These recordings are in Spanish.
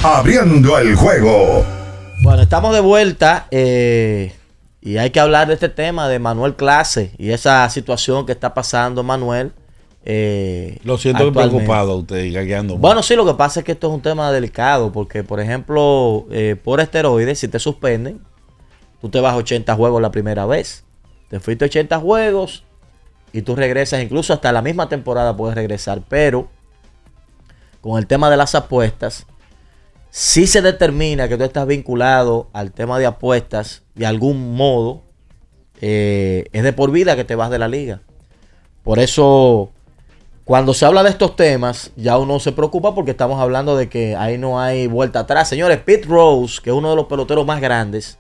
Abriendo el juego. Bueno, estamos de vuelta y hay que hablar de este tema de Manuel Clase y esa situación que está pasando Manuel. Lo siento preocupado usted y gagueando. Bueno, sí, lo que pasa es que esto es un tema delicado porque, por ejemplo, por esteroides, si te suspenden, tú te vas 80 juegos la primera vez. Te fuiste 80 juegos y tú regresas, incluso hasta la misma temporada puedes regresar, pero con el tema de las apuestas, si se determina que tú estás vinculado al tema de apuestas de algún modo, es de por vida que te vas de la liga. Por eso, cuando se habla de estos temas, ya uno se preocupa porque estamos hablando de que ahí no hay vuelta atrás. Señores, Pete Rose, que es uno de los peloteros más grandes,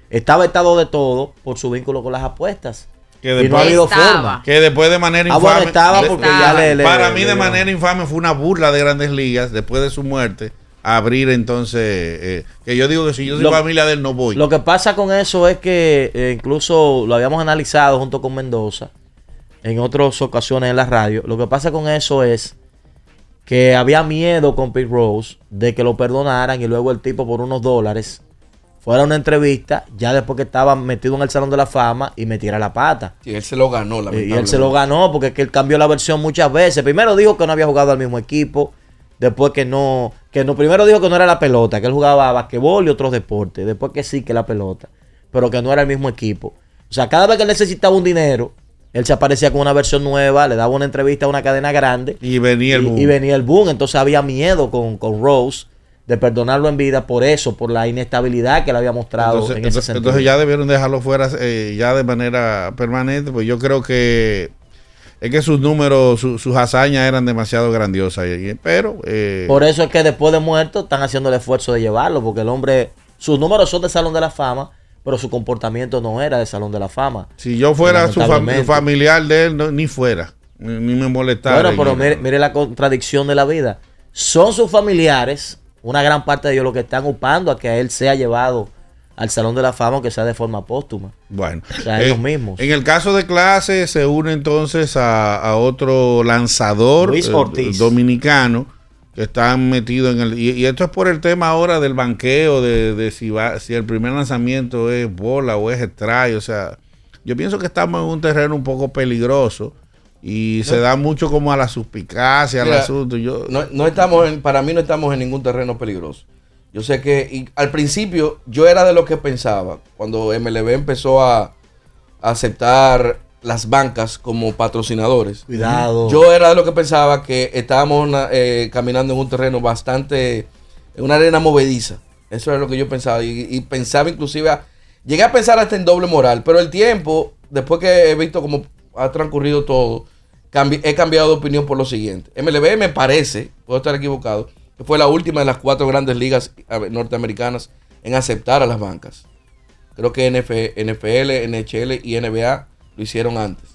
está vetado de todo por su vínculo con las apuestas. Que después, y no ha habido forma. Que después de manera infame. Bueno, estaba porque ya para mí, de manera infame, fue una burla de Grandes Ligas después de su muerte. Abrir entonces, que yo digo que si yo soy familia de él no voy. Lo que pasa con eso es que incluso lo habíamos analizado junto con Mendoza en otras ocasiones en la radio. Lo que pasa con eso es que había miedo con Pete Rose de que lo perdonaran y luego el tipo por unos dólares fuera a una entrevista ya después que estaba metido en el Salón de la Fama y metiera la pata. Y él se lo ganó, lamentablemente. Y él se lo ganó porque es que él cambió la versión muchas veces. Primero dijo que no había jugado al mismo equipo. Después primero dijo que no era la pelota, que él jugaba a basquetbol y otros deportes. Después que sí, que la pelota, pero que no era el mismo equipo. O sea, cada vez que él necesitaba un dinero, él se aparecía con una versión nueva, le daba una entrevista a una cadena grande. Y venía el boom. Y venía el boom. Entonces había miedo con Rose de perdonarlo en vida por eso, por la inestabilidad que él había mostrado en ese sentido. Entonces ya debieron dejarlo fuera ya de manera permanente, pues yo creo que es que sus números, sus hazañas eran demasiado grandiosas. Pero por eso es que después de muerto están haciendo el esfuerzo de llevarlo, porque el hombre, sus números son de Salón de la Fama, pero su comportamiento no era de Salón de la Fama. Si yo fuera su familiar de él, ni fuera, ni me molestara. Bueno, pero mire la contradicción de la vida. Son sus familiares, una gran parte de ellos, los que están upando a que a él sea llevado al Salón de la Fama, aunque sea de forma póstuma. Bueno, o sea, ellos mismos. En el caso de Clase, se une entonces a otro lanzador Luis Ortiz, dominicano, que están metidos en el. Y esto es por el tema ahora del banqueo, de si el primer lanzamiento es bola o es strike. O sea, yo pienso que estamos en un terreno un poco peligroso y se da mucho como a la suspicacia, al asunto. Para mí no estamos en ningún terreno peligroso. Yo sé que al principio yo era de los que pensaba, cuando MLB empezó a aceptar las bancas como patrocinadores. Cuidado. Yo era de los que pensaba que estábamos caminando en un terreno bastante, en una arena movediza. Eso era lo que yo pensaba. Y pensaba inclusive, llegué a pensar hasta en doble moral. Pero el tiempo, después que he visto cómo ha transcurrido todo, he cambiado de opinión por lo siguiente. MLB me parece, puedo estar equivocado, que fue la última de las 4 grandes ligas norteamericanas en aceptar a las bancas. Creo que NFL, NHL y NBA lo hicieron antes.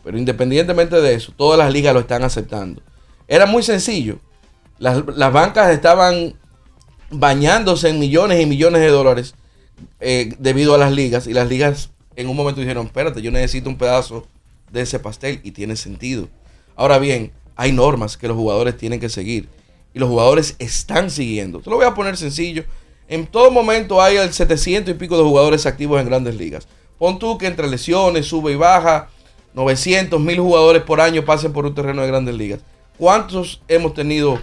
Pero independientemente de eso, todas las ligas lo están aceptando. Era muy sencillo. Las bancas estaban bañándose en millones y millones de dólares debido a las ligas. Y las ligas en un momento dijeron, espérate, yo necesito un pedazo de ese pastel. Y tiene sentido. Ahora bien, hay normas que los jugadores tienen que seguir. Y los jugadores están siguiendo. Te lo voy a poner sencillo. En todo momento hay el 700 y pico de jugadores activos en grandes ligas. Pon tú que entre lesiones, sube y baja, 900, 1000 jugadores por año pasen por un terreno de grandes ligas. ¿Cuántos hemos tenido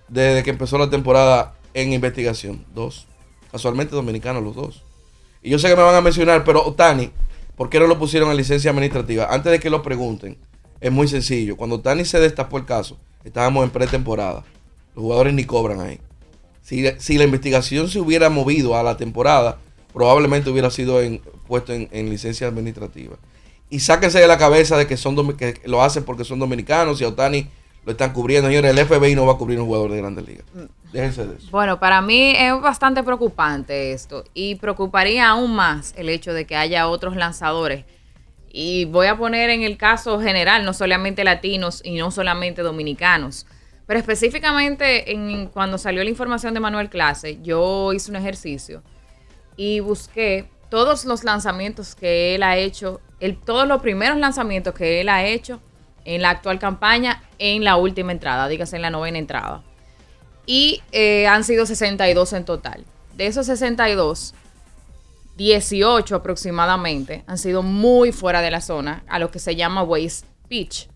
desde que empezó la temporada en investigación? 2. Casualmente dominicanos los 2. Y yo sé que me van a mencionar, pero Ohtani, ¿por qué no lo pusieron en licencia administrativa? Antes de que lo pregunten, es muy sencillo. Cuando Ohtani se destapó el caso, estábamos en pretemporada. Los jugadores ni cobran ahí. Si la investigación se hubiera movido a la temporada, probablemente hubiera sido puesto en licencia administrativa. Y sáquense de la cabeza de que lo hacen porque son dominicanos y a Ohtani lo están cubriendo. Señores, el FBI no va a cubrir un jugador de grandes ligas. Déjense de eso. Bueno, para mí es bastante preocupante esto. Y preocuparía aún más el hecho de que haya otros lanzadores. Y voy a poner en el caso general, no solamente latinos y no solamente dominicanos. Pero específicamente cuando salió la información de Manuel Clase, yo hice un ejercicio y busqué todos los lanzamientos que él ha hecho, todos los primeros lanzamientos que él ha hecho en la actual campaña, en la última entrada, dígase en la 9ª entrada. Y han sido 62 en total. De esos 62, 18 aproximadamente han sido muy fuera de la zona, a lo que se llama waste pitch.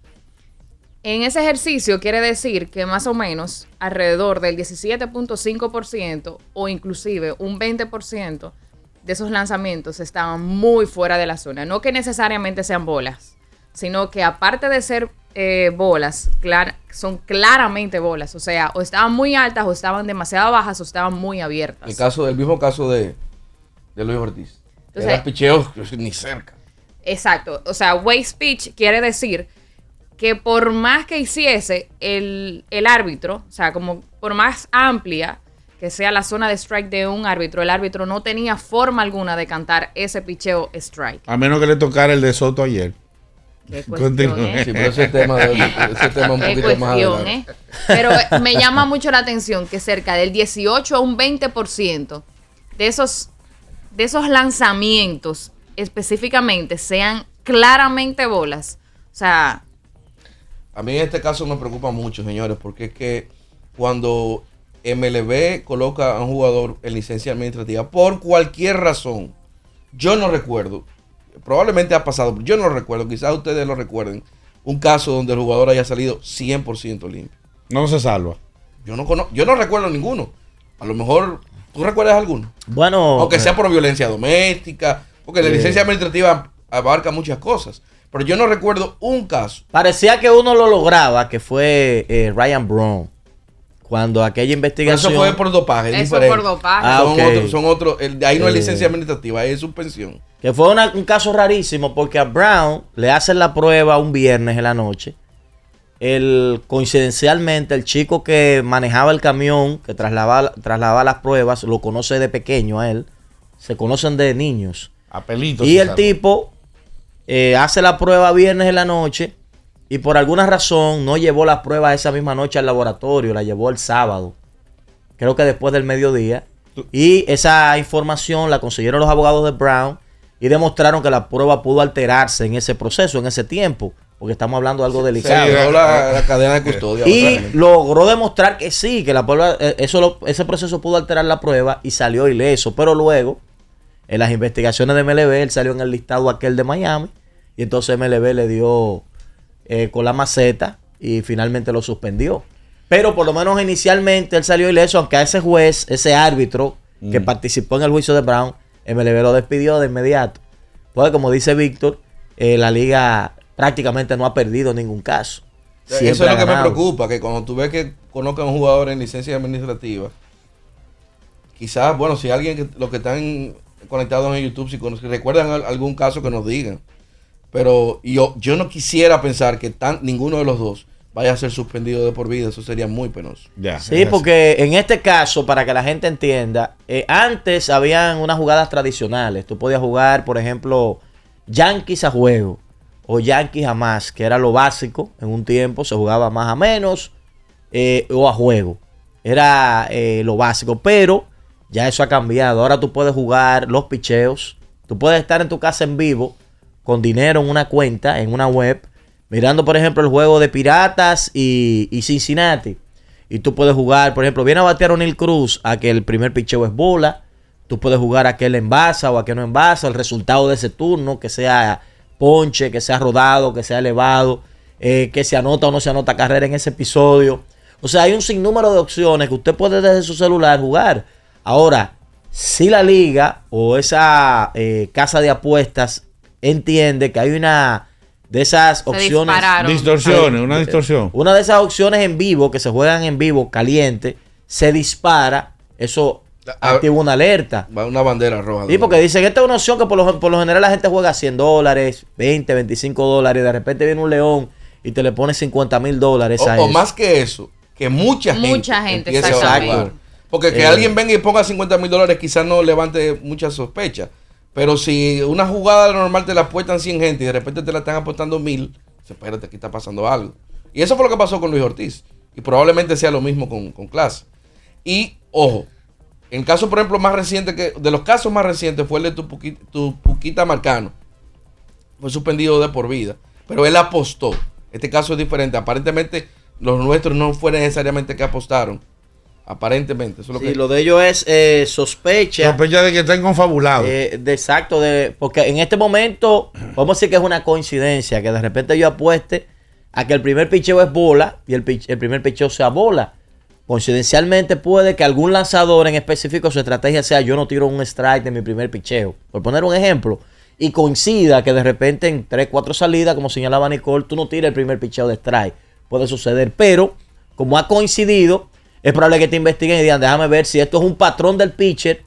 En ese ejercicio quiere decir que más o menos alrededor del 17.5% o inclusive un 20% de esos lanzamientos estaban muy fuera de la zona. No que necesariamente sean bolas, sino que aparte de ser bolas, son claramente bolas. O sea, o estaban muy altas, o estaban demasiado bajas, o estaban muy abiertas. El mismo caso de Luis Ortiz. Entonces, era picheo ni cerca. Exacto. O sea, waste pitch quiere decir que por más que hiciese el árbitro, o sea, como por más amplia que sea la zona de strike de un árbitro, el árbitro no tenía forma alguna de cantar ese picheo strike. A menos que le tocara el de Soto ayer. Qué cuestión, Sí, pero ese tema un Qué poquito más cuestión, adelante. Pero me llama mucho la atención que cerca del 18 a un 20% de esos lanzamientos específicamente sean claramente bolas. O sea, A mí en este caso me preocupa mucho, señores, porque es que cuando MLB coloca a un jugador en licencia administrativa por cualquier razón, yo no recuerdo, probablemente ha pasado, pero yo no recuerdo, quizás ustedes lo recuerden, un caso donde el jugador haya salido 100% limpio. No se salva. Yo no recuerdo ninguno. A lo mejor, ¿tú recuerdas alguno? Bueno, Aunque sea por violencia doméstica, porque la licencia administrativa abarca muchas cosas. Pero yo no recuerdo un caso. parecía que uno lo lograba, que fue Ryan Braun. Cuando aquella Pero investigación... eso fue por dopaje, es eso diferente. por dopaje. Ah, ok. Son otros. Ahí no es licencia administrativa, ahí es suspensión. Que fue un caso rarísimo porque a Brown le hacen la prueba un viernes en la noche. Coincidencialmente, el chico que manejaba el camión, que trasladaba las pruebas, lo conoce de pequeño a él. Se conocen de niños. A pelito. Y el tipo hace la prueba viernes en la noche y por alguna razón no llevó las pruebas esa misma noche al laboratorio, la llevó el sábado. Creo que después del mediodía. Y esa información la consiguieron los abogados de Brown y demostraron que la prueba pudo alterarse en ese proceso, en ese tiempo, porque estamos hablando de algo delicado. Se la cadena de custodia. Y logró demostrar que sí, que la prueba, ese proceso pudo alterar la prueba y salió ileso. Pero luego, en las investigaciones de MLB, él salió en el listado aquel de Miami y entonces MLB le dio con la maceta y finalmente lo suspendió. Pero por lo menos inicialmente él salió ileso, aunque a ese juez, ese árbitro que participó en el juicio de Brown, MLB lo despidió de inmediato. Pues como dice Víctor, la liga prácticamente no ha perdido ningún caso. Eso es lo que me ganado. preocupa, que cuando tú ves que colocan a un jugador en licencia administrativa, quizás, bueno, si alguien, los que están conectados en YouTube, si recuerdan algún caso que nos digan. Pero yo no quisiera pensar que ninguno de los dos vaya a ser suspendido de por vida. Eso sería muy penoso. Ya, Sí, porque en este caso, para que la gente entienda, antes habían unas jugadas tradicionales. Tú podías jugar, por ejemplo, Yankees a juego o Yankees a más, que era lo básico. En un tiempo se jugaba más a menos o a juego. Era lo básico, pero ya eso ha cambiado. Ahora tú puedes jugar los picheos. Tú puedes estar en tu casa en vivo con dinero en una cuenta, en una web, mirando, por ejemplo, el juego de Piratas y Cincinnati. Y tú puedes jugar, por ejemplo, viene a batear O'Neal Cruz a que el primer picheo es bola. Tú puedes jugar a que él envasa o a que no envasa. El resultado de ese turno, que sea ponche, que sea rodado, que sea elevado, que se anota o no se anota carrera en ese episodio. O sea, hay un sinnúmero de opciones que usted puede desde su celular jugar. Ahora, si la liga o esa casa de apuestas entiende que hay una de esas opciones, distorsiones, una distorsión. una de esas opciones en vivo que se juegan en vivo caliente, se dispara, eso activa una alerta. Va una bandera roja. Sí, porque dicen, esta es una opción que por lo general la gente juega $100, 20, 25 dólares, de repente viene un león y te le pone $50,000 a eso. O más que eso, que mucha gente empiece a exactamente. jugar. Porque que alguien venga y ponga $50,000 quizás no levante mucha sospecha. Pero si una jugada normal te la apuestan 100 gente y de repente te la están apostando 1,000, espérate, aquí está pasando algo. Y eso fue lo que pasó con Luis Ortiz. Y probablemente sea lo mismo con Clase. Y, ojo, en el caso, por ejemplo, más reciente, de los casos más recientes fue el de Tupuquita Marcano. Fue suspendido de por vida. Pero él apostó. Este caso es diferente. Aparentemente, los nuestros no fue necesariamente que apostaron. Aparentemente, eso es lo Sí, que... lo de ellos es sospecha. Sospecha de que estén confabulados. Exacto, porque en este momento, podemos decir que es una coincidencia, que de repente yo apueste a que el primer picheo es bola y el primer picheo sea bola. Coincidencialmente puede que algún lanzador en específico su estrategia sea yo no tiro un strike de mi primer picheo, por poner un ejemplo, y coincida que de repente en 3, 4 salidas, como señalaba Nicole, tú no tiras el primer picheo de strike. Puede suceder, pero como ha coincidido, es probable que te investiguen y digan, déjame ver si esto es un patrón del pitcher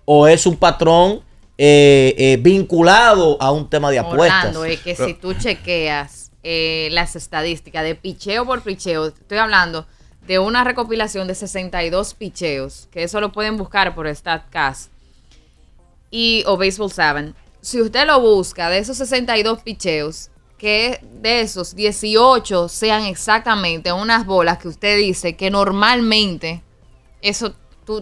o es un patrón vinculado a un tema de apuestas. Orlando, es que si tú chequeas las estadísticas de picheo por picheo, estoy hablando de una recopilación de 62 picheos, que eso lo pueden buscar por StatCast o Baseball 7. Si usted lo busca, de esos 62 picheos, que de esos 18 sean exactamente unas bolas que usted dice que normalmente eso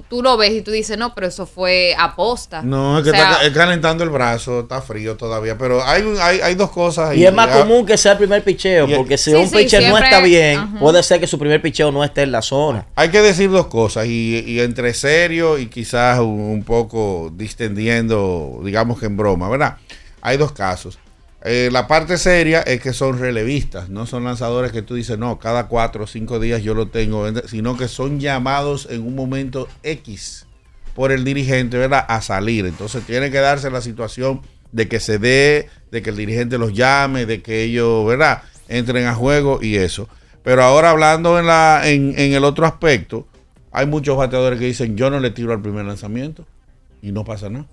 tú lo ves y tú dices, no, pero eso fue aposta. No, es que está calentando el brazo, está frío todavía, pero hay dos cosas. Y es más común que sea el primer picheo, porque si un pitcher no está bien, puede ser que su primer picheo no esté en la zona. Hay que decir dos cosas, y entre serio y quizás un poco distendiendo, digamos que en broma, ¿verdad? Hay dos casos. La parte seria es que son relevistas, no son lanzadores que tú dices, no, cada 4 o 5 días yo lo tengo, sino que son llamados en un momento X por el dirigente, ¿verdad?, a salir. Entonces tiene que darse la situación de que se dé, de que el dirigente los llame, de que ellos, ¿verdad?, entren a juego y eso. Pero ahora hablando en el otro aspecto, hay muchos bateadores que dicen, yo no le tiro al primer lanzamiento y no pasa nada.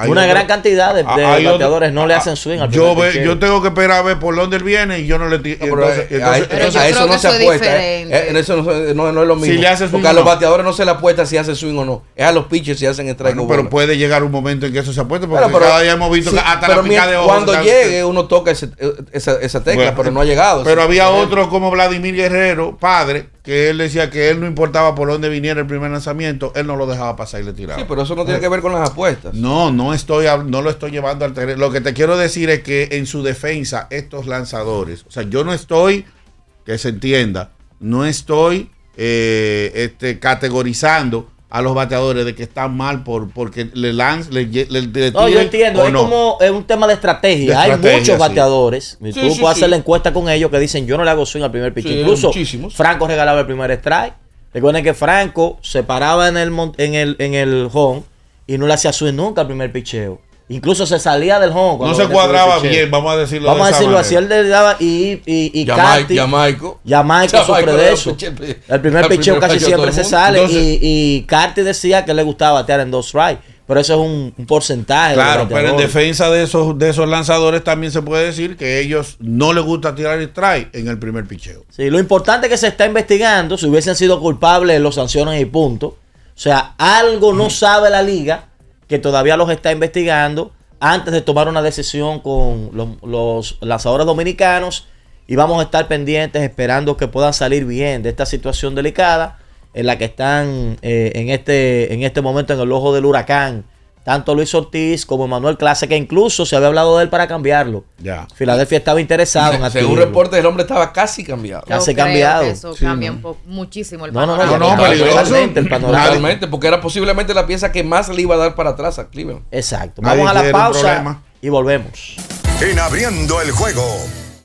Una gran cantidad de bateadores no le hacen swing al primer picheo. Yo tengo que esperar a ver por dónde él viene y yo no le tiro. Entonces a eso no se apuesta. En eso no es lo mismo. Si le hace swing, porque a los bateadores no se le apuesta si hace swing o no. Es a los pitchers si hacen strike o bola. Pero puede llegar un momento en que eso se apueste, porque cada día hemos visto que hasta la pica de ojo. Cuando llegue uno toca esa tecla, pero no ha llegado. Pero había otro como Vladimir Guerrero, padre, que él decía que él no importaba por dónde viniera el primer lanzamiento, él no lo dejaba pasar y le tiraba. Sí, pero eso no tiene que ver con las apuestas. No lo estoy llevando al terreno. Lo que te quiero decir es que en su defensa, estos lanzadores, o sea, yo no estoy, que se entienda, no estoy categorizando a los bateadores de que están mal porque le no, yo entiendo, es un tema de estrategia. Hay muchos bateadores, tú puedes hacer la encuesta con ellos que dicen yo no le hago swing al primer pitch. Incluso Franco regalaba el primer strike. Recuerden que Franco se paraba en el home y no le hacía swing nunca al primer picheo. Incluso se salía del home. No se cuadraba bien, vamos a decirlo así. Él le daba y Jamaico sufre de eso. El primer picheo casi siempre se sale. Entonces, y Carty decía que le gustaba batear en 2 strikes. Pero eso es un porcentaje. Claro, pero en defensa de esos lanzadores también se puede decir que ellos no les gusta tirar el strike en el primer picheo. Sí, lo importante es que se está investigando. Si hubiesen sido culpables, los sancionan y punto. O sea, algo no sabe la liga que todavía los está investigando antes de tomar una decisión con los lanzadores dominicanos, y vamos a estar pendientes esperando que puedan salir bien de esta situación delicada en la que están en este momento en el ojo del huracán tanto Luis Ortiz como Manuel Clase, que incluso se había hablado de él para cambiarlo. Ya. Filadelfia estaba interesado en adquirirlo. Según reporte, el hombre estaba casi cambiado. Casi cambiado. Eso cambia muchísimo el panorama. No, peligroso. Realmente, porque era posiblemente la pieza que más le iba a dar para atrás a Cleveland. Exacto. Vamos a la pausa y volvemos. En Abriendo el Juego.